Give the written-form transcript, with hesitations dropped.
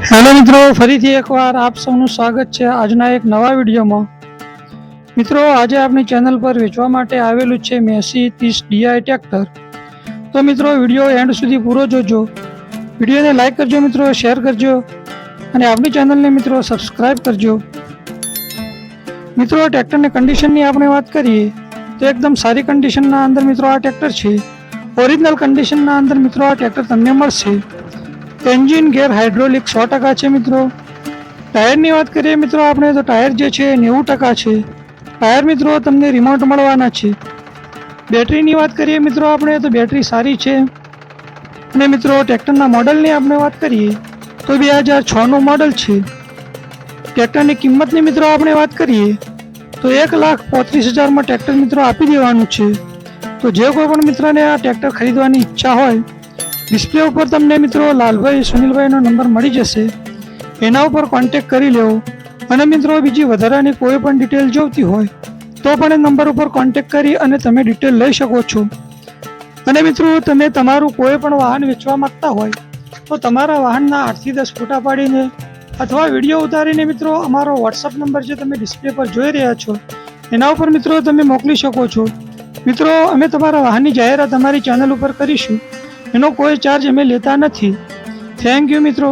Hello મિત્રો, ફરીથી એકવાર આપ સૌનું સ્વાગત છે આજના એક નવા વિડીયોમાં। મિત્રો, આજે આપણી ચેનલ પર વેચવા માટે આવેલું છે મેસી 30 DI ટ્રેક્ટર। તો મિત્રો, વિડીયો એન્ડ સુધી પૂરો જોજો। વિડીયોને લાઈક કરજો મિત્રો, શેર કરજો અને આપણી ચેનલને મિત્રો સબસ્ક્રાઈબ કરજો। મિત્રો, ટ્રેક્ટરની કન્ડિશનની આપણે વાત કરીએ તો એકદમ સારી કન્ડિશનના અંદર મિત્રો આ ટ્રેક્ટર છે। ઓરિજિનલ કન્ડિશનના અંદર મિત્રો આ ટ્રેક્ટર તમને મળશે। એન્જિન ગેર હાઇડ્રોલિક 100% છે મિત્રો। ટાયરની વાત કરીએ મિત્રો આપણે તો ટાયર જે છે 90% છે। ટાયર મિત્રો તમને રિમોટ મળવાના છે। બેટરીની વાત કરીએ મિત્રો આપણે તો બેટરી સારી છે। અને મિત્રો ટ્રેક્ટરના મોડલની આપણે વાત કરીએ તો 2006નું મોડલ છે। ટ્રેક્ટરની કિંમતની મિત્રો આપણે વાત કરીએ તો 1,35,000માં ટ્રેક્ટર મિત્રો આપી દેવાનું છે। તો જે કોઈ પણ મિત્રને આ ટ્રેક્ટર ખરીદવાની ઈચ્છા હોય, ડિસ્પ્લે ઉપર તમને મિત્રો લાલભાઈ સુનિલભાઈનો નંબર મળી જશે, એના ઉપર કોન્ટેક્ટ કરી લેવો। અને મિત્રો બીજી વધારાની કોઈ પણ ડિટેલ જોઈતી હોય તો પણ એ નંબર ઉપર કોન્ટેક્ટ કરી અને તમે ડિટેલ લઈ શકો છો। અને મિત્રો તમે તમારું કોઈ પણ વાહન વેચવા માગતા હોય તો તમારા વાહનના 8થી 10 ફોટા પાડીને અથવા વિડીયો ઉતારીને મિત્રો અમારો વોટ્સઅપ નંબર જે તમે ડિસ્પ્લે પર જોઈ રહ્યા છો એના ઉપર મિત્રો તમે મોકલી શકો છો। મિત્રો, અમે તમારા વાહનની જાહેરાત અમારી ચેનલ ઉપર કરીશું, એનો કોઈ ચાર્જ અમે લેતા નથી। થેન્ક યુ મિત્રો।